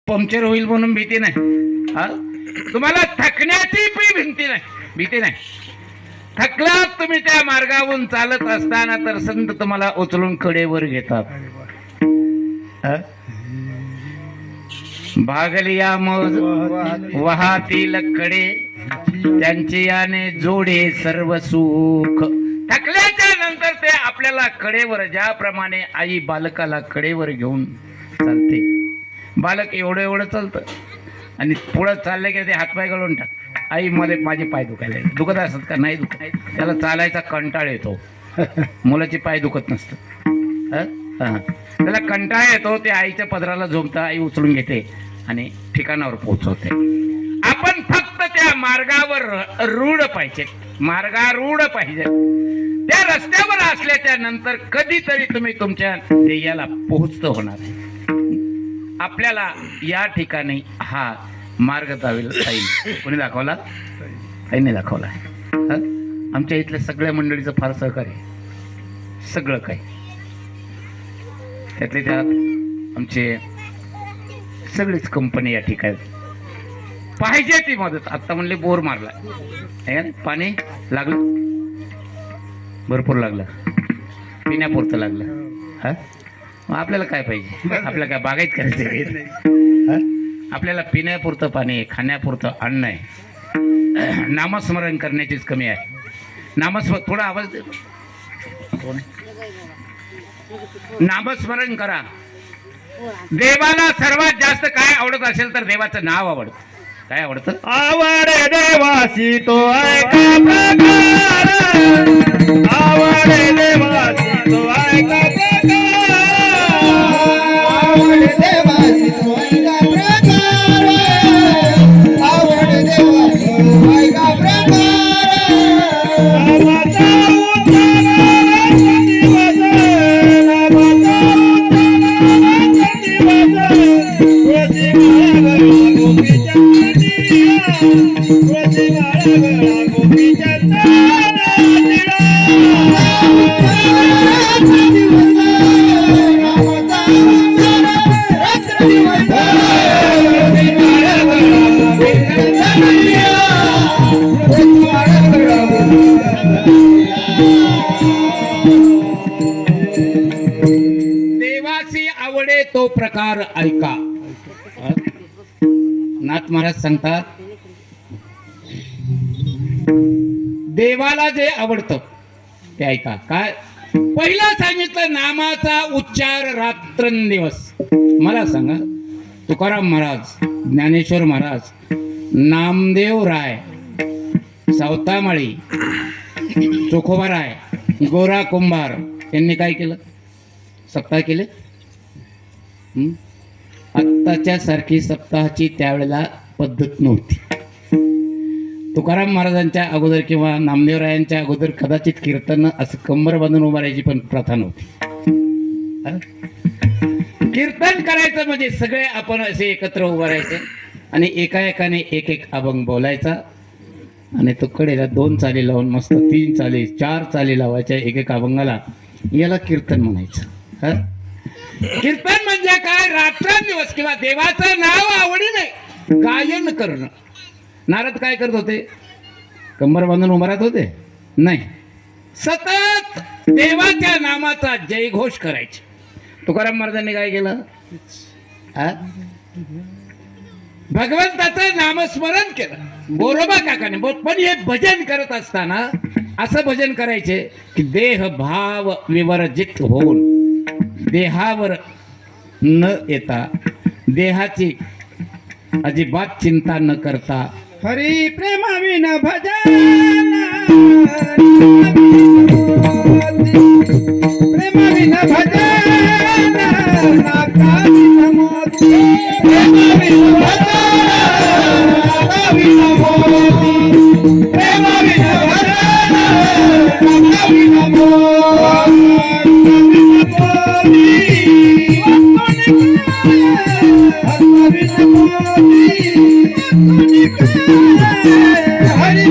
Puncture होईल म्हणून भीती नाही हा. तुम्हाला थकण्याची भीती नाही. थकलात तुम्ही त्या मार्गावरून चालत असताना तर संत तुम्हाला उचलून कडेवर घेतात. भागलिया मौज वाहतील कडे त्यांचे याने जोडे सर्व सुख. थकल्याच्या नंतर ते आपल्याला कडेवर, ज्याप्रमाणे आई बालकाला कडेवर घेऊन चालते. बालक एवढं एवढं चालतं आणि पुढं चाललं की ते हातपाय घालून टाक. आई मध्ये माझे पाय दुखायला दुखत असतात का? नाही दुखत. त्याला चालायचा कंटाळ येतो. मुलाचे पाय दुखत नसतं. त्याला कंटाळ येतो. ते आईच्या पदराला झोपता, आई उचलून घेते आणि ठिकाणावर पोहोचवते. आपण फक्त त्या मार्गावर रूढ पाहिजे, मार्गारूढ पाहिजे. त्या रस्त्यावर असल्याच्या नंतर कधीतरी तुम्ही तुमच्या ध्येयाला पोहोचत होणार आहे. आपल्याला या ठिकाणी हा मार्ग जाईल. कोणी दाखवला? काही नाही दाखवला. आमच्या इथल्या सगळ्या मंडळीचं फार सहकार्य, सगळं काही. त्यातले त्यात आमचे सगळीच कंपनी या ठिकाणी पाहिजे ती मदत. आता म्हणले बोर मारला, पाणी लागलं, भरपूर लागलं, पिण्यापुरतं लागलं. हा, मग आपल्याला काय पाहिजे? आपल्याला काय बागायत करायचं? आपल्याला पिण्यापुरतं पाणी, खाण्यापुरतं अन्न आहे. नामस्मरण करण्याचीच कमी आहे. थोडा आवाज दे. नामस्मरण करा. देवाला सर्वात जास्त काय आवडत असेल तर देवाचं नाव आवडतं. काय आवडतं? आवड देवासी तो ऐका प्रकार, आवड देवासी तो ऐका प्रकार, आवड देवासी तो ऐका प्रकार, आवड देवासी तो ऐका प्रकार. देवासी आवडे तो प्रकार ऐका. नाथ महाराज सांगतात, देवाला जे आवडतं ते ऐका. काय पहिला सांगितलं? नामाचा उच्चार रात्रंदिवस. मला सांगा, तुकाराम महाराज, ज्ञानेश्वर महाराज, नामदेव राय, सावतामाळी, चोखोबा राय, गोरा कुंभार यांनी काय केलं? सप्ताह केले. आत्ताच्या सारखी सप्ताहाची त्यावेळेला पद्धत नव्हती. तुकाराम महाराजांच्या अगोदर किंवा नामदेवरायांच्या अगोदर कदाचित कीर्तन असं कंबर बांधून उभारायची पण प्रथा नव्हती. कीर्तन करायचं म्हणजे सगळे आपण असे एकत्र उभारायचे आणि एका एकाने एक एक अभंग बोलायचा आणि तो कडेला 2 चाली लावून मस्त 3 चाली 4 चाली लावायच्या एक एक अभंगाला. याला कीर्तन म्हणायचं. कीर्तन म्हणजे काय? रात्रंदिवस किंवा देवाचं नाव आवडीने गायन करणं. नारद काय करत होते? कंबर बांधून उभा राहत होते? नाही, सतत देवाच्या नामाचा जयघोष करायचे. तुकाराम महाराजांनी काय केलं? भगवंताचं नामस्मरण केलं. बोरोबा काकाने. पण हे भजन करत असताना असं भजन करायचे की देह भाव विवर्जित होऊन, देहावर न येता, देहाची अजिबात चिंता न करता, हरी प्रेमाविन भजन, प्रेमाविन भजन, नाकाविन मोती, प्रेमाविन भजन, नाकाविन मोती, प्रेमाविन भजन, नाकाविन मोती, हरी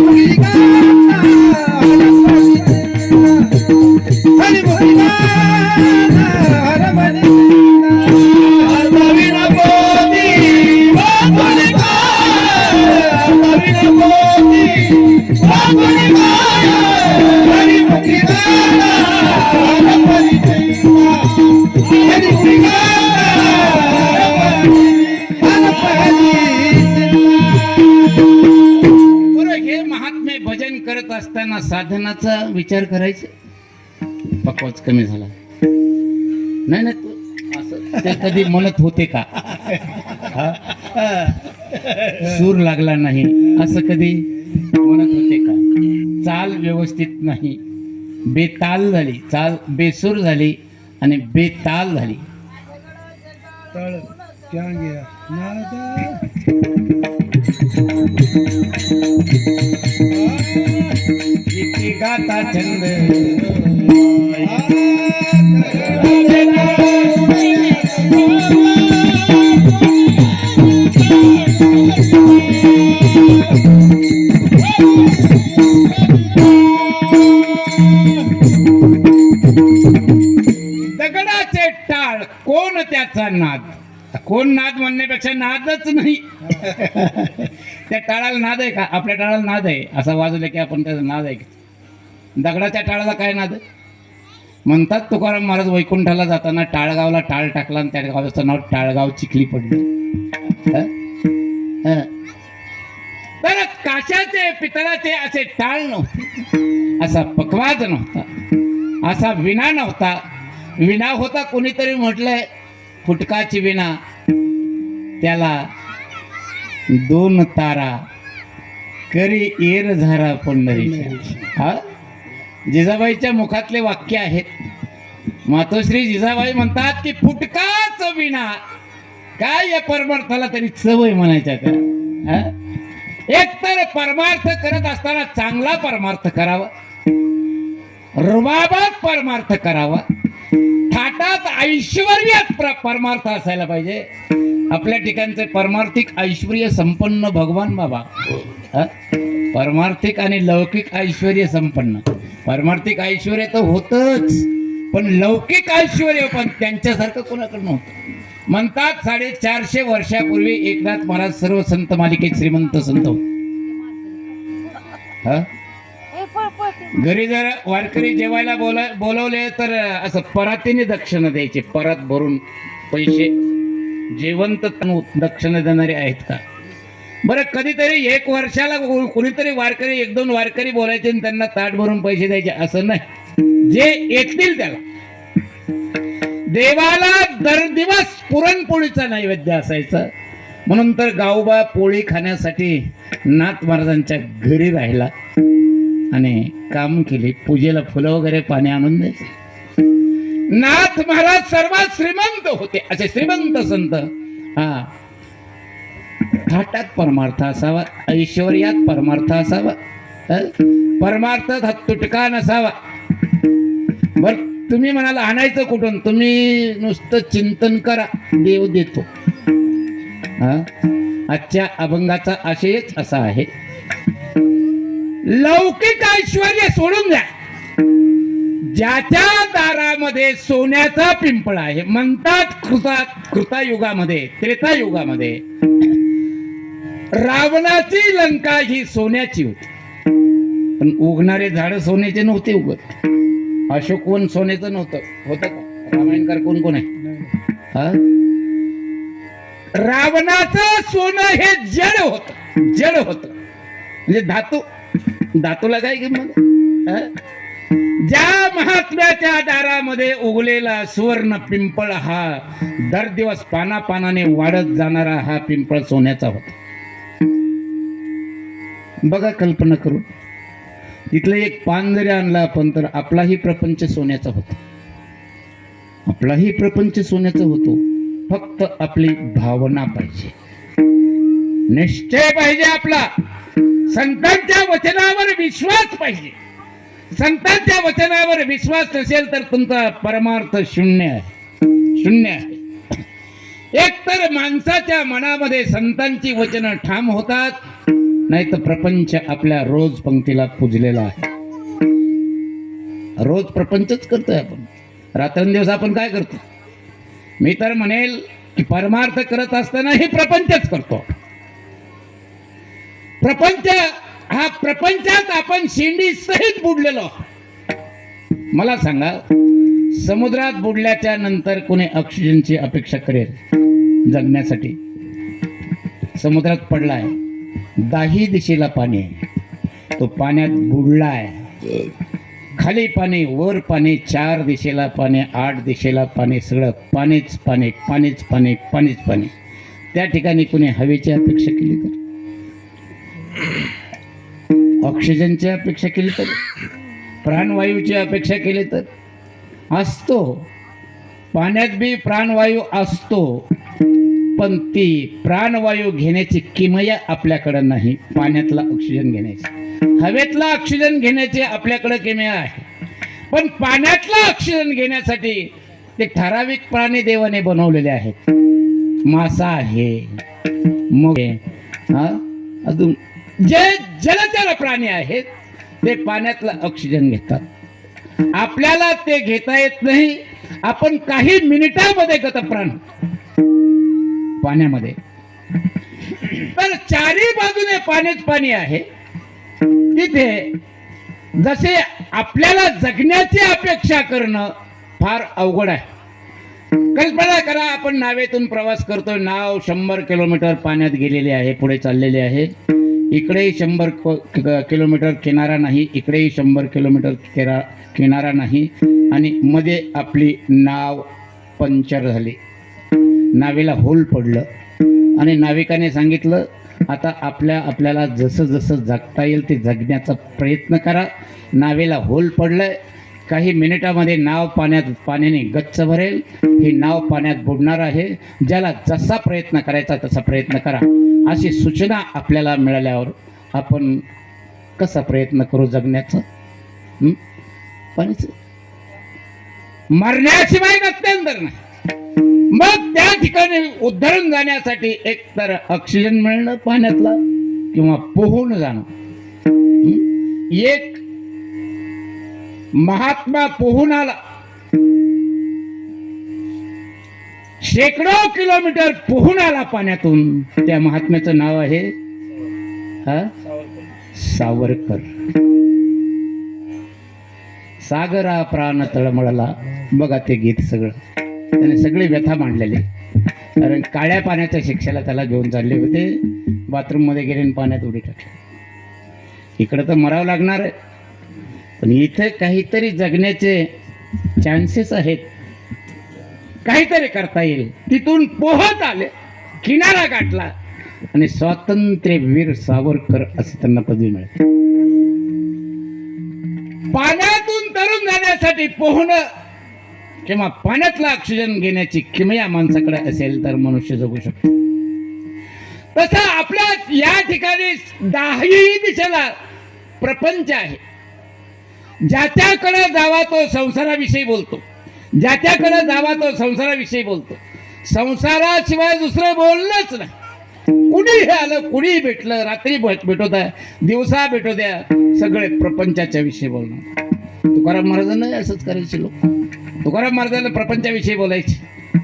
असताना साधनाचा विचार करायचा, पक्वाच कमी झाला नाही ना तू असं ते कधी म्हणत होते का? हा? सूर लागला नाही असं कधी म्हणत होते का? चाल व्यवस्थित नाही, बेताल झाली, चाल बेसूर झाली आणि बेताल झाली. तळ क्या गया नादा किती गाता छंद दगडाचे टाळ कोण त्याचा नाद, कोण नाद म्हणण्यापेक्षा नादच नाही. त्या टाळाला नाद आहे का? आपल्या टाळाला नाद आहे असं वाजवलं की आपण त्याचा नाद आहे. दगडाच्या टाळाला काय नाद म्हणतात? तुकाराम महाराज वैकुंठाला जाताना टाळगावला टाळ टाकला आणि त्या गावाचं नाव टाळगाव चिखली पडलं. तर काशाचे पितळाचे असे टाळ नव्हते, असा पकवाज नव्हता, असा विणा नव्हता. विणा होता कोणीतरी म्हटलंय फुटकाची विणा, त्याला 2 तारा करी येर झारा पंढरीच्या. हा जिजाबाईच्या मुखातले वाक्य आहेत. मातोश्री जिजाबाई म्हणतात की फुटकाच विणा काय या परमार्थाला तरी चवय म्हणायच्या त्या. एक तर परमार्थ करत असताना चांगला परमार्थ करावा, रुबाबात परमार्थ करावा, थाटात ऐश्वर्यात परमार्थ असायला पाहिजे. आपल्या ठिकाणचे परमार्थिक ऐश्वर्य संपन्न भगवान बाबा, परमार्थिक आणि लौकिक ऐश्वर्य संपन्न. परमार्थिक ऐश्वर्य तर होतच, पण लौकिक ऐश्वर्य पण त्यांच्यासारखं कोणाकडे नव्हतं. म्हणतात 450 वर्षापूर्वी एकनाथ महाराज सर्व संत मालिकेत श्रीमंत संत होते. घरी जर वारकरी जेवायला बोलवले तर असं परातीने दक्षिणा द्यायचे, परात भरून पैसे. जेवंत दक्षिणा देणारे आहेत का? बरं कधीतरी 1 वर्षाला कोणीतरी वारकरी 1-2 वारकरी बोलायचे आणि त्यांना ताट भरून पैसे द्यायचे असं नाही. जे येतील त्याला. देवाला दर दिवस पुरणपोळीचा नैवेद्य असायचा, म्हणून तर गावबा पोळी खाण्यासाठी नाथ महाराजांच्या घरी राहिला आणि काम केले. पूजेला फुलं वगैरे पाणी आणून द्यायचे. नाथ महाराज सर्वात श्रीमंत होते, असे श्रीमंत संत. हा थाटात परमार्थ असावा, ऐश्वर्यात परमार्थ असावा, परमार्थात तुटका नसावा. बर तुम्ही म्हणाला आणायचं कुठून? तुम्ही नुसतं चिंतन करा, देव देतो. आजच्या अभंगाचा आशयच असा आहे. लौकिक ऐश्वर्य सोडून द्या. ज्याच्या दारामध्ये सोन्याचा पिंपळ आहे, म्हणतात कृतायुगामध्ये त्रेतायुगामध्ये रावणाची लंका ही सोन्याची होती, पण उगणारे झाड सोन्याचे नव्हते उगत. अशोकवन सोन्याचं नव्हतं, होतं का? रामायणकार कोण कोण आहे? रावणाचं सोनं हे जड होत, जड होत म्हणजे धातू. धातूला काय किंमत? ज्या महात्म्याच्या दारामध्ये उगलेला सुवर्ण पिंपळ हा दर दिवस पानापानाने वाढत जाणारा हा पिंपळ सोन्याचा होता. बघा कल्पना करून, तिथलं एक पान जरी आणलं आपण तर आपलाही प्रपंच सोन्याचा होतो. आपलाही प्रपंच सोन्याचा होतो. फक्त आपली भावना पाहिजे, निश्चय पाहिजे आपला. संतांच्या वचनावर विश्वास पाहिजे. संतांच्या वचनावर विश्वास नसेल तर तुमचा परमार्थ शून्य आहे, शून्य आहे. एक तर माणसाच्या मनामध्ये संतांची वचनं ठाम होतात, नाही तर प्रपंच आपल्या रोज पंक्तीला पुजलेला आहे. रोज प्रपंचच करतोय आपण. रात्रंदिवस आपण काय करतो? मी तर म्हणेल की परमार्थ करत असताना हे प्रपंचच करतो. प्रपंच हा प्रपंचात आपण शेंडी सहित बुडलेलो. मला सांगा, समुद्रात बुडल्याच्या नंतर कोणी ऑक्सिजनची अपेक्षा करेल जगण्यासाठी? समुद्रात पडलाय, 10 दिशेला पाणी आहे, तो पाण्यात बुडलाय. खाली पाणी, वर पाणी, 4 दिशेला पाणी, 8 दिशेला पाणी, सगळं पाणीच पाणी, पाणीच पाणी, पाणीच पाणी. त्या ठिकाणी कुणी हवेची अपेक्षा केली तर, ऑक्सिजनची अपेक्षा केली तर, प्राणवायूची अपेक्षा केली तर, असतो पाण्यात बी प्राणवायू असतो, पण ती प्राणवायू घेण्याची किमया आपल्याकडं नाही. पाण्यातला ऑक्सिजन घेण्याची, हवेतला ऑक्सिजन घेण्याची आपल्याकडं किमया आहे. पण पाण्यातला ऑक्सिजन घेण्यासाठी ते ठराविक प्राणी देवाने बनवलेले आहेत. मासा आहे, मग अजून जे जलचर प्राणी आहेत ते पाण्यातला ऑक्सिजन घेतात. आपल्याला ते घेता येत नाही. आपण काही मिनिटांमध्ये गतप्राण पाण्यामध्ये. तर चारी बाजूने पाणीच पाणी आहे. तिथे जसे आपल्याला जगण्याची अपेक्षा करणं फार अवघड आहे. कल्पना करा, आपण नावेतून प्रवास करतोय. नाव 100 किलोमीटर पाण्यात गेलेली आहे, पुढे चाललेली आहे. इकडेही 100 किलोमीटर किनारा नाही, इकडेही 100 किलोमीटर किनारा नाही, आणि मध्ये आपली नाव पंक्चर झाली, नावेला होल पडलं, आणि नाविकाने सांगितलं आता आपल्याला जसं जसं जगता येईल ते जगण्याचा प्रयत्न करा. नावेला होल पडलंय, काही मिनिटामध्ये नाव पाण्याने गच्च भरेल, ही नाव पाण्यात बुडणार आहे. ज्याला जसा प्रयत्न करायचा तसा प्रयत्न करा. अशी सूचना आपल्याला मिळाल्यावर आपण कसा प्रयत्न करू जगण्याचा? पाणीच मरण्याशिवाय गत्यंतर नाही. मग त्या ठिकाणी उद्धरण जाण्यासाठी एक तर ऑक्सिजन मिळणं पाण्यातला, किंवा पोहून जाणं. एक महात्मा पोहून आला, शेकडो किलोमीटर पोहून आला पाण्यातून. त्या महात्म्याचं नाव आहे सावरकर. सागरा प्राण तळमळला, बघा ते गीत सगळं त्याने सगळी व्यथा मांडलेली. कारण काळ्या पाण्याच्या शिक्षेला त्याला घेऊन चालले होते. बाथरूम मध्ये गेले आणि पाण्यात उडी टाकली. इकडं तर मरावं लागणार आहे, पण इथे काहीतरी जगण्याचे चान्सेस आहेत, काहीतरी करता येईल. तिथून पोहत आले, किनारा गाठला, आणि स्वातंत्र्यवीर सावरकर असे त्यांना पदवी मिळाली. पाण्यातून तरुण जाण्यासाठी पोहणं किंवा पाण्यातला ऑक्सिजन घेण्याची किमया माणसाकडे असेल तर मनुष्य जगू शकतो. तसं आपल्या या ठिकाणी 10ही दिशेला प्रपंच आहे. ज्याच्याकडे जावा तो संसाराविषयी बोलतो, ज्याच्याकडे जावा तो संसाराविषयी बोलतो. संसाराशिवाय दुसरं बोलणंच नाही. कुणीही आलं, कुणीही भेटलं, रात्री भेटू द्या, दिवसा भेटू द्या, सगळे प्रपंचाच्या विषयी बोलणार. तुकाराम महाराजांना असंच करायचे लोक. तुकाराम महाराजांना प्रपंचाविषयी बोलायचे.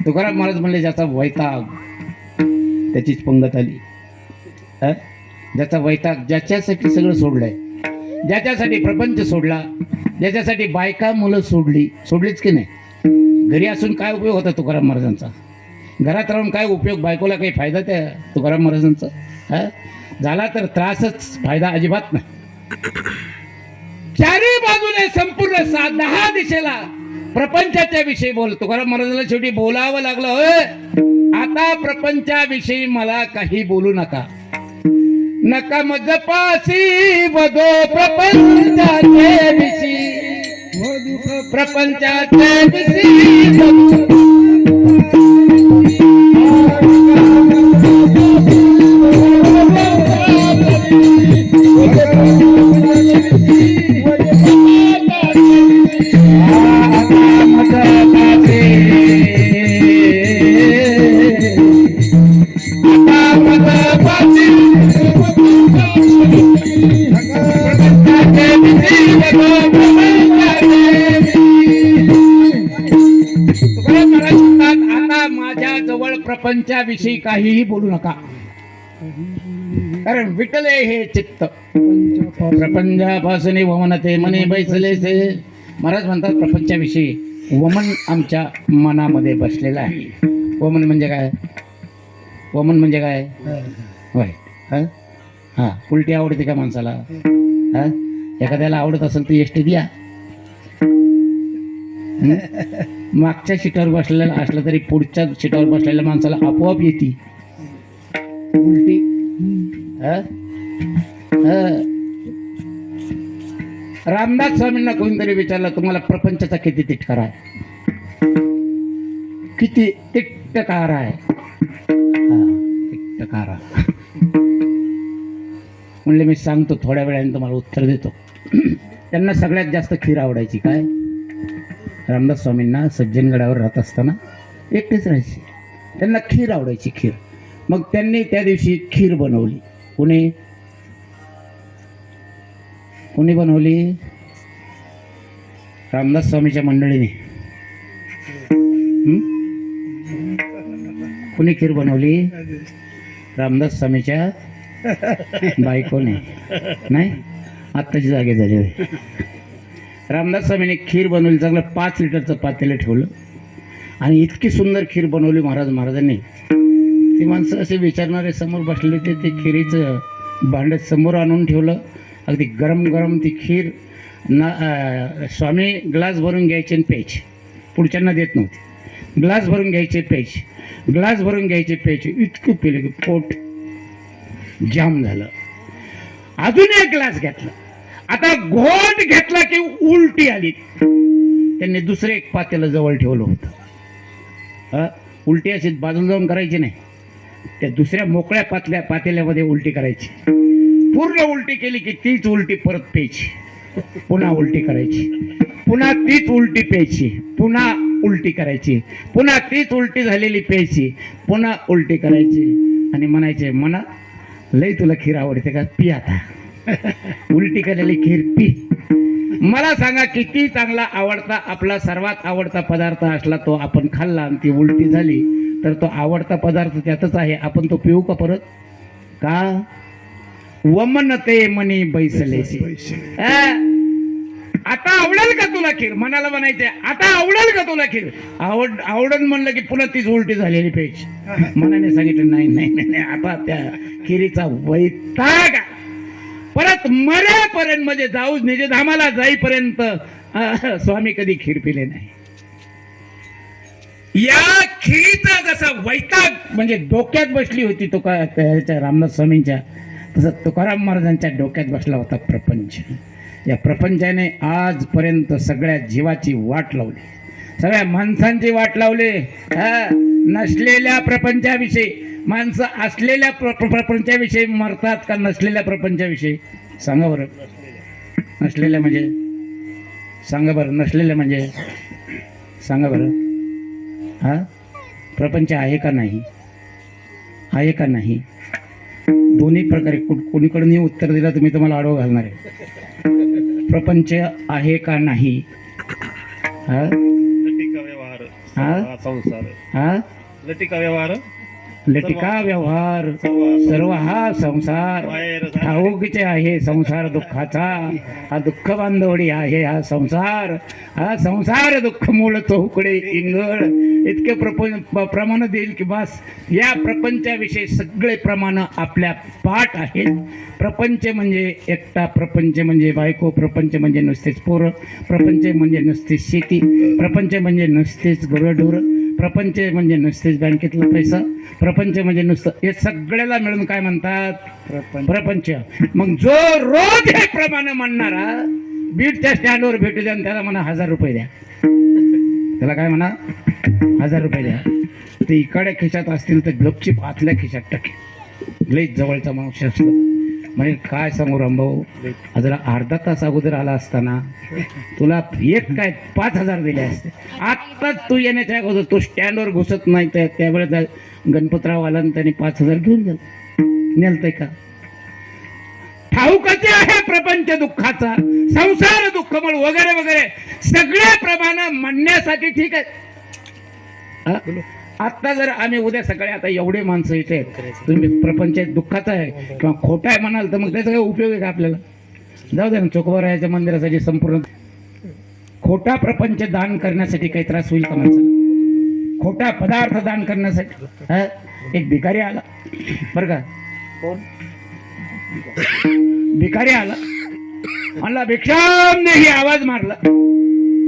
तुकाराम महाराज म्हणले ज्याचा वैताग त्याचीच पंगत आली. ज्याचा वैताग, ज्याच्यासाठी सगळं सोडलंय, ज्याच्यासाठी प्रपंच सोडला, ज्याच्यासाठी बायका मुलं सोडलीच की नाही. घरी असून काय उपयोग होता तुकाराम महाराजांचा? घरात राहून काय उपयोग? बायकोला काही फायदा त्या तुकाराम महाराजांचा झाला तर त्रासच, फायदा अजिबात नाही. चारी बाजूने संपूर्ण 10 दिशेला प्रपंचाच्या विषयी बोल. तुकाराम महाराजांना शेवटी बोलावं लागलं, होय आता प्रपंचाविषयी मला काही बोलू नका. नका मज पासी वधो प्रपंचाचे विषयी, प्रपंचाचे विषयी. आता माझ्या जवळ प्रपंचाविषयी काहीही बोलू नका, कारण विटले हे चित्त प्रपंचापासून वमनते मने बैसले से. महाराज म्हणतात प्रपंचाविषयी वमन आमच्या मनामध्ये बसलेलं आहे. वमन म्हणजे काय? वमन म्हणजे काय? होय, हां, उलटी आवडते का माणसाला? हा एखाद्याला आवडत असेल तर एसटी द्या. मागच्या सीटावर बसलेला असलं तरी पुढच्या सीटावर बसलेल्या माणसाला आपोआप येते उलटी. हा? हा. रामदास स्वामींना कोणीतरी विचारलं तुम्हाला प्रपंचाचा किती तिटकारा आहे, किती तिटकारा आहे. तिटकारा म्हणले मी सांगतो थोड्या वेळाने तुम्हाला उत्तर देतो. त्यांना सगळ्यात जास्त खीर आवडायची. काय? रामदास स्वामींना सज्जनगडावर राहत असताना एकटेच राहायचे, त्यांना खीर आवडायची, खीर. मग त्यांनी त्या दिवशी खीर बनवली. कोणी बनवली? रामदास स्वामीच्या मंडळीने. कोणी खीर बनवली? रामदास स्वामीच्या बायकोने. नाही, आत्ताची जागे झाली. रामदास स्वामीने खीर बनवली. चांगलं 5 लिटरचं पातेलं ठेवलं आणि इतकी सुंदर खीर बनवली महाराजांनी. ती माणसं असे विचारणारे समोर बसले ते खिरीचं भांड समोर आणून ठेवलं. अगदी गरम गरम ती खीर स्वामी ग्लास भरून घ्यायचे आणि प्यायचे. पुढच्यांना देत नव्हते. ग्लास भरून घ्यायचे प्यायचे, ग्लास भरून घ्यायचे प्यायचे. इतकं पिलं की पोट जाम झालं. अजून एक ग्लास घेतला. आता घोट घेतला की उलटी आली. त्यांनी दुसरे एक पातेलं जवळ ठेवलं होतं. उलटी अशी बाजूला जाऊन करायची नाही, त्या दुसऱ्या मोकळ्या पातेल्यामध्ये उलटी करायची. पूर्ण उलटी केली की तीच उलटी परत प्यायची, पुन्हा उलटी करायची, पुन्हा तीच उलटी प्यायची, पुन्हा उलटी करायची, पुन्हा तीच उलटी झालेली प्यायची, पुन्हा उलटी करायची आणि म्हणायचे मना लई तुला खीर आवडते का, पी आता. उलटी केलेली खीर पी. मला सांगा किती चांगला आवडता आपला सर्वात आवडता पदार्थ असला तो आपण खाल्ला आणि ती उलटी झाली तर तो आवडता पदार्थ त्यातच आहे, आपण तो पिऊ का परत? का? वमन ते मनी बैसलेसी. आता आवडेल का तुला खीर? मनाला म्हणायचे आता आवडेल का तुला खीर? आवडन म्हणलं की पुन्हा तीच उलटी झालेली पेज. मनाने सांगितलं नाही नाही नाही, आता त्या खिरीचा वैताग. परत मरेपर्यंत म्हणजे जाऊ निजधामाला जाईपर्यंत स्वामी कधी खीर पिले नाही. या खिरीचा जसा वैताग म्हणजे डोक्यात बसली होती त्याच्या रामदास स्वामींच्या, तसं तुकाराम महाराजांच्या डोक्यात बसला होता प्रपंच. या प्रपंचाने आजपर्यंत सगळ्या जीवाची वाट लावली, सगळ्या माणसांची वाट लावली. नसलेल्या प्रपंचाविषयी माणसं असलेल्या प्रपंचाविषयी मरतात का नसलेल्या प्रपंचाविषयी? सांगा बरं. नसलेल्या म्हणजे सांगा बरं, नसलेल्या म्हणजे सांगा बरं. हा प्रपंच आहे का नाही? आहे का नाही? दोन्ही प्रकारे कोणीकडूनही उत्तर दिला तुम्ही तुम्हाला आडवं घालणार आहे. प्रपंच आहे का नाही? हा व्यवहार, हा संसार, हा लटिका व्यवहार, लटिका व्यवहार, सर्व हा संसार ठाऊकचे आहे. संसार दुःखाचा, हा दुःख बांधवडी आहे हा संसार. हा संसार दुःख मूळ चौकडे इंगळ. इतके प्रमाण देईल की बस. या प्रपंचाविषयी सगळे प्रमाण आपल्या पाठ आहेत. प्रपंच म्हणजे एकटा, प्रपंच म्हणजे बायको, प्रपंच म्हणजे नुसतेच पोरं, प्रपंच म्हणजे नुसतीच शेती, प्रपंच म्हणजे नुसतेच गुरढोर, प्रपंच म्हणजे नुसतेच बँकेतला पैसा, प्रपंच म्हणजे नुसतं. हे सगळ्याला मिळून काय म्हणतात? प्रपंच. मग जो रोज हे प्रमाण म्हणणारा बीडच्या स्टँडवर भेटू द्या आणि त्याला म्हणा 1000 रुपये द्या. त्याला काय म्हणा? 1000 रुपये द्या. ते इकडे खिशात असतील तर गपचीप आतल्या खिशात टाके. लई जवळचा माणूस असतो म्हणजे काय सांगू रामभाऊ, जरा अर्धा तास अगोदर आला असताना तुला एक काय 5000 दिले असते. आत्ताच तू येण्याच्या अगोदर तू स्टँडवर घुसत नाही तर त्यावेळेस गणपतराव आला आणि त्याने 5000 घेऊन गेला. नेलतंय का? ठाऊकचे आहे प्रपंच दुःखाचा, संसार दुःखमळ वगैरे वगैरे सगळे प्रमाण म्हणण्यासाठी ठीक आहे. आता जर आम्ही उद्या सकाळी आता एवढे माणसं इथे आहेत, तुम्ही प्रपंच दुःखाचा आहे किंवा खोटा आहे म्हणाल तर मग त्याचा काय उपयोग आहे का आपल्याला? जाऊ दे ना, चोकोबारायाच्या मंदिरासाठी संपूर्ण खोटा प्रपंच दान करण्यासाठी काही त्रास होईल का माणसाला? खोटा पदार्थ दान करण्यासाठी एक भिकारी आला बरं का, भिकारी आला म्हणला भिक्षाम दे, ही आवाज मारला.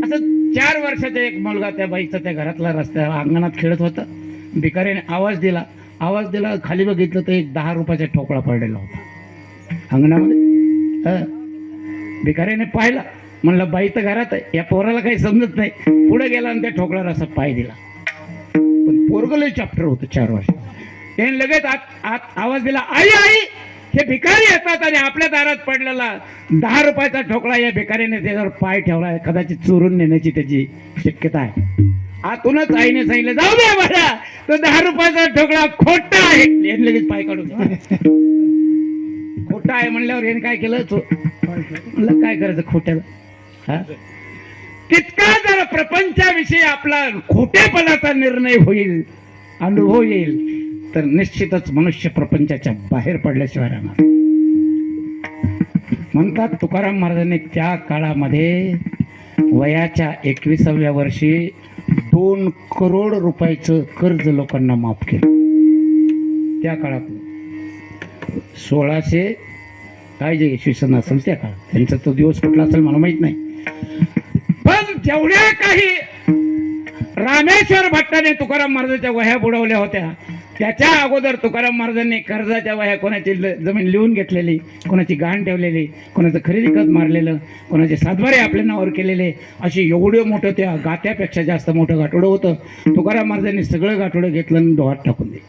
असं 4 वर्षाचा एक मुलगा त्या बाईचा त्या घरातला रस्त्या अंगणात खेळत होता. भिकारीने आवाज दिला, खाली बघितलं तर एक 10 रुपयाचा ठोकळा पडलेला होता अंगणामध्ये. भिकारीने पाहिला, म्हणलं बाई तर घरात आहे, या पोराला काही समजत नाही. पुढे गेला आणि त्या ठोकळ्यावर असा पाय दिला. पण पोरगं लय चॅप्टर होतं 4 वर्ष. त्याने लगेच आत आवाज दिला, आई आई, हे भिकारी येतात आणि आपल्या दारात पडलेला 10 रुपयाचा ठोकळा या भिकारीने त्याच्यावर पाय ठेवला, कदाचित चोरून नेण्याची त्याची शक्यता आहे. आतूनच आईने सांगितलं, जाऊ दे मला, तो 10 रुपयाचा ठोकळा खोटा आहे. याने लगेच पाय काढून खोटा आहे म्हणल्यावर याने काय केलं, म्हणलं काय करायचं खोट्याला. हा, तितका जर प्रपंचाविषयी आपला खोटेपणाचा निर्णय होईल, अनुभव येईल, तर निश्चितच मनुष्य प्रपंचाच्या बाहेर पडल्याशिवाय राहणार. म्हणतात तुकाराम महाराजांनी त्या काळामध्ये वयाच्या 21व्या वर्षी 2 करोड रुपयाचं कर्ज लोकांना माफ केलं. त्या काळात 1600 काय जे इसवी सन असेल त्या काळात, त्यांचा तो दिवस कुठला असेल मला माहित नाही. पण जेवढ्या काही रामेश्वर भट्टाने तुकाराम महाराजांच्या वह्या बुडवल्या होत्या, त्याच्या अगोदर तुकाराम महाराजांनी कर्जाच्या वह्या, कोणाची जमीन लिहून घेतलेली, कोणाची गहाण ठेवलेली, कोणाचं खरेदी खत मारलेलं, कोणाचे सातबारे आपल्या नावावर केलेले, अशी एवढं मोठं त्या गात्यापेक्षा जास्त मोठं गाठोडं होतं. तुकाराम महाराजांनी सगळं गाठोडं घेतलं आणि डोहात टाकून दिलं.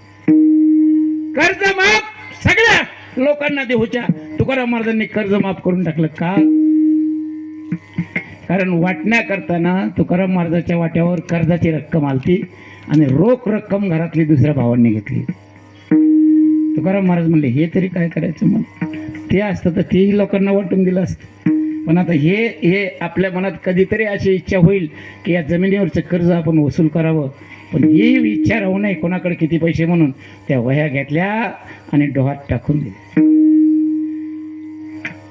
कर्ज माफ सगळ्या लोकांना देऊच्या तुकाराम महाराजांनी कर्ज माफ करून टाकलं. का? कारण वाटण्या करताना तुकाराम महाराजांच्या वाट्यावर कर्जाची रक्कम आलती आणि रोख रक्कम घरातली दुसऱ्या भावांनी घेतली. तुकाराम महाराज म्हणले, हे तरी काय करायचं, मग ते असतं तर तेही लोकांना वाटून दिलं असतं. पण आता हे आपल्या मनात कधीतरी अशी इच्छा होईल की या जमिनीवरचं कर्ज आपण वसूल करावं, पण ही इच्छा राहू नये कोणाकडे किती पैसे म्हणून त्या वह्या घेतल्या आणि डोहात टाकून दिल्या.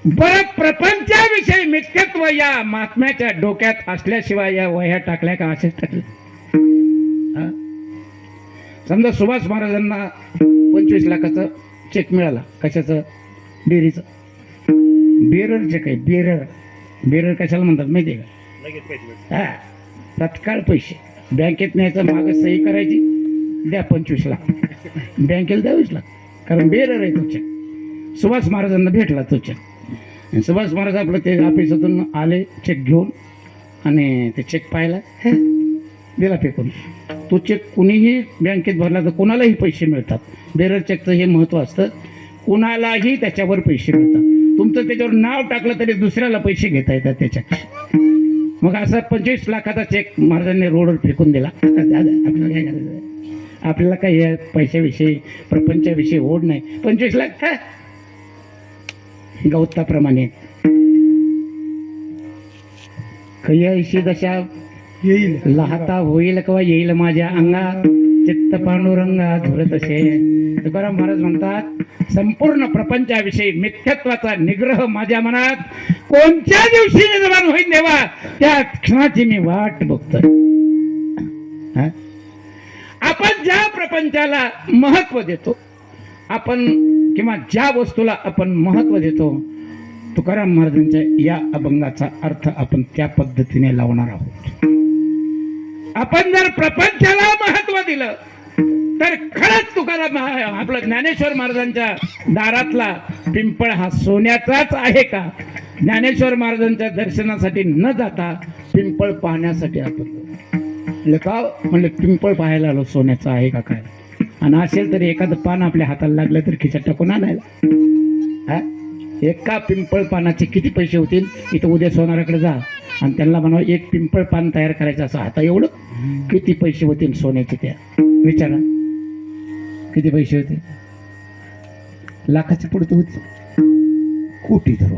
बरं, प्रपंचाविषयी मिथ्यत्व या महात्म्याच्या डोक्यात असल्याशिवाय या वह्या टाकल्या का? असेच टाकल्या. समजा सुभाष महाराजांना 25 लाखाचा चेक मिळाला, कशाचं? डेअरीचं. बेरर चेक आहे. बेरर कशाला म्हणतात माहिती आहे का? लगेच पैसे भेटतात. हा, तत्काळ पैसे बँकेत न्यायचं, मागं सही करायची, द्या 25 लाख, बँकेला 22 लाख, कारण बेरर आहे तो चेक. सुभाष महाराजांना भेटला तो चेक. सुभाष महाराज आपलं ते ऑफिसातून आले चेक घेऊन आणि ते चेक पाहिला, दिला फेकून. तो चेक कुणीही बँकेत भरला तर कोणालाही पैसे मिळतात. बेरर चेकचं हे महत्त्व असतं, कुणालाही त्याच्यावर पैसे मिळतात. तुमचं त्याच्यावर नाव टाकलं तरी दुसऱ्याला पैसे घेता येतात त्याच्या. मग असा 25 लाखाचा चेक महाराजांनी रोडवर फेकून दिला. आपल्याला काय करायचं, आपल्याला काही या पैशाविषयी प्रपंचाविषयी ओढ नाही. 25 लाख काय गवताप्रमाणे कैशी दशा येईल, लहाता होईल किंवा येईल माझ्या अंगात, चित्त पांडुरंगा धुरत असे. तुकाराम महाराज म्हणतात, संपूर्ण प्रपंचाविषयी मिथ्यत्वाचा निग्रह माझ्या मनात कोणत्या दिवशी निर्माण होईल देवा, त्या क्षणाची मी वाट बघतोय. आपण ज्या प्रपंचाला महत्व देतो, आपण किंवा ज्या वस्तूला आपण महत्व देतो, तुकाराम महाराजांच्या या अभंगाचा अर्थ आपण त्या पद्धतीने लावणार आहोत. आपण जर प्रपंचाला महत्व दिलं तर खरंच तुकाराम आपलं ज्ञानेश्वर महाराजांच्या दारातला पिंपळ हा सोन्याचाच आहे का? ज्ञानेश्वर महाराजांच्या दर्शनासाठी न जाता पिंपळ पाहण्यासाठी आपण का म्हणलं, पिंपळ पाहायला आलो, सोन्याचा आहे का काय? आणि असेल तर एखादं पान आपल्या हाताला लागलं तर खिशात टाकून आणायला. एका पिंपळ पानाचे किती पैसे होतील? इथं उद्या सोनाराकडे जा आणि त्यांना म्हणा एक पिंपळ पान तयार करायचं असं, हाता एवढं किती पैसे होतील सोन्याचे? त्या विचारा किती पैसे होते? लाखाच्या पुढे होते, कोटी धरू.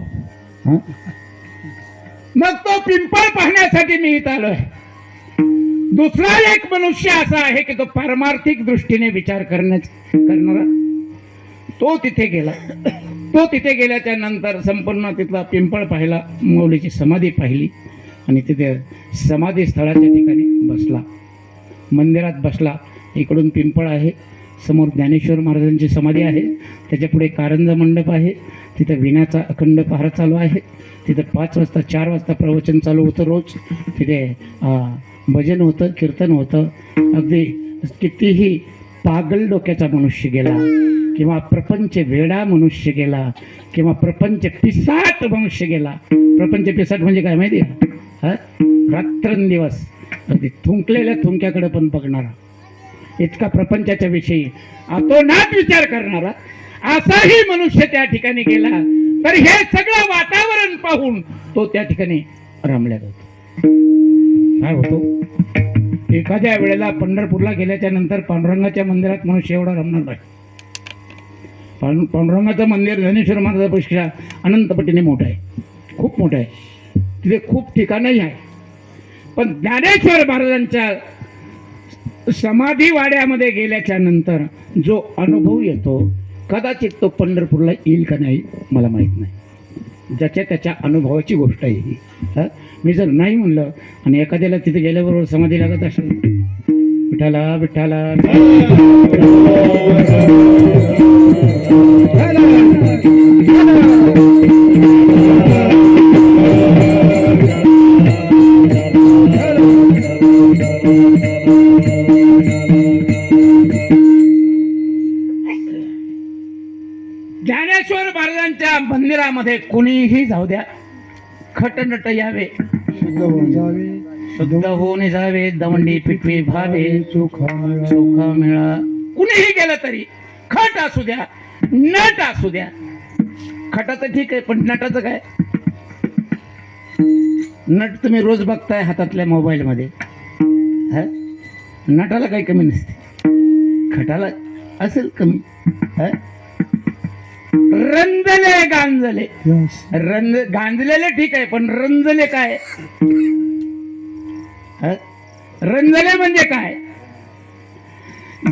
मग तो पिंपळ पाहण्यासाठी मी इथं आलोय. दुसरा एक मनुष्य असा आहे की तो पारमार्थिक दृष्टीने विचार करणारा, तो तिथे गेला. तो तिथे गेल्याच्या नंतर संपूर्ण तिथला पिंपळ पाहिला, माऊलीची समाधी पाहिली आणि तिथे समाधी स्थळाच्या ठिकाणी बसला, मंदिरात बसला. इकडून पिंपळ आहे, समोर ज्ञानेश्वर महाराजांची समाधी आहे, त्याच्या पुढे कारंजा मंडप आहे, तिथं विण्याचा अखंड पहारा चालू आहे. तिथं 5 वाजता 4 वाजता प्रवचन चालू होतं रोज. तिथे भजन होतं, कीर्तन होतं. अगदी कितीही पागल डोक्याचा मनुष्य गेला किंवा प्रपंच वेडा मनुष्य गेला किंवा प्रपंच पिसाट मनुष्य गेला. प्रपंच पिसाट म्हणजे काय माहिती आहे? रात्रंदिवस अगदी थुंकलेल्या थुंक्याकडे पण बघणारा, इतका प्रपंचाच्या विषयी आतोनात विचार करणारा असाही मनुष्य त्या ठिकाणी गेला तर हे सगळं वातावरण पाहून तो त्या ठिकाणी रमल्या जातो. काय होतो? एखाद्या वेळेला पंढरपूरला गेल्याच्या नंतर पांडुरंगाच्या मंदिरात मनुष्य एवढा रमणार नाही. पांडुरंगाचं मंदिर ज्ञानेश्वर महाराजापेक्षा अनंतपटीने मोठं आहे, खूप मोठं आहे. तिथे खूप ठिकाणंही आहे. पण ज्ञानेश्वर महाराजांच्या समाधी वाड्यामध्ये गेल्याच्या नंतर जो अनुभव येतो कदाचित तो पंढरपूरला येईल का नाही मला माहीत नाही. ज्याच्या त्याच्या अनुभवाची गोष्ट आहे ही. मी जर नाही म्हणलं आणि एखाद्याला तिथे गेल्याबरोबर समाधी लागत असेल, विठाला विठाला ज्ञानेश्वर महाराजांच्या मंदिरामध्ये कुणीही जाऊ द्या, खटनट यावे, शुद्ध होऊन जावे, शुद्ध होऊन जावे, दवंडी पिटवी भावे, चोखा चोखा मिळा. कुणीही गेलं तरी खट असू द्या, नट असू द्या. खटाचं ठीक आहे, पण नटाचं काय? नट तुम्ही रोज बघताय हातातल्या मोबाईलमध्ये. नटाला काही कमी नसते, खटाला असेल कमी. रंजले गांजले, गांजलेले ठीक आहे, पण रंजले काय? रंजले म्हणजे काय?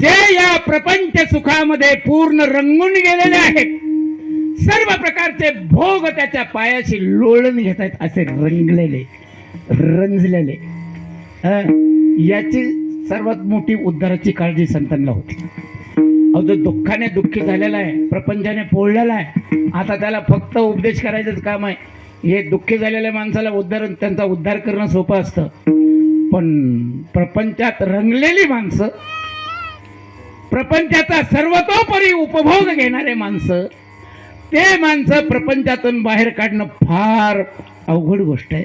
जे या प्रपंच सुखामध्ये पूर्ण रंगून गेलेले आहेत, सर्व प्रकारचे भोग त्याच्या पायाशी लोळून घेत आहेत, असे रंगलेले, रंजलेले. याची सर्वात मोठी उद्धाराची काळजी संतांना होती. अहो, दुःखाने दुःखी झालेला आहे, प्रपंचाने पोळलेला आहे, आता त्याला फक्त उपदेश करायचंच काम आहे. हे दुःखी झालेल्या माणसाला त्यांचा उद्धार करणं सोपं असतं. पण प्रपंचात रंगलेली माणसं, प्रपंचाचा सर्वतोपरी उपभोग घेणारे माणसं, ते माणसं प्रपंचातून बाहेर काढणं फार अवघड गोष्ट आहे.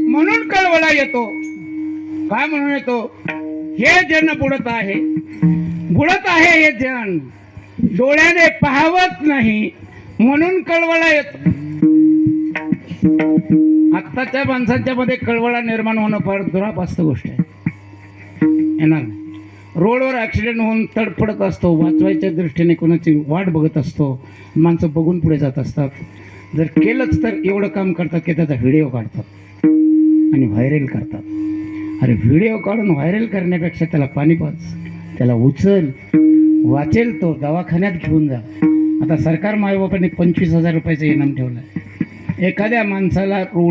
म्हणून कळवळा येतो. काय म्हणून येतो? हे जन बुडत आहे, बुडत आहे हे जन, डोळ्याने पाहवत नाही म्हणून कळवळा येतो. आत्ताच्या माणसांच्या मध्ये कळवळा निर्माण होणं फार दुरापास्त गोष्ट आहे. येणार नाही. रोडवर ॲक्सिडेंट होऊन तडफडत असतो, वाचवायच्या दृष्टीने कोणाची वाट बघत असतो, माणसं बघून पुढे जात असतात. जर केलंच तर एवढं काम करतात की त्याचा व्हिडिओ काढतात आणि व्हायरल करतात. अरे व्हिडिओ काढून व्हायरल करण्यापेक्षा त्याला पाणी पाज, त्याला उचल, वाचेल तो, दवाखान्यात घेऊन जा. आता सरकार मायबापाने 25,000 रुपयाचं इनाम ठेवलं आहे. एखाद्या माणसाला रोड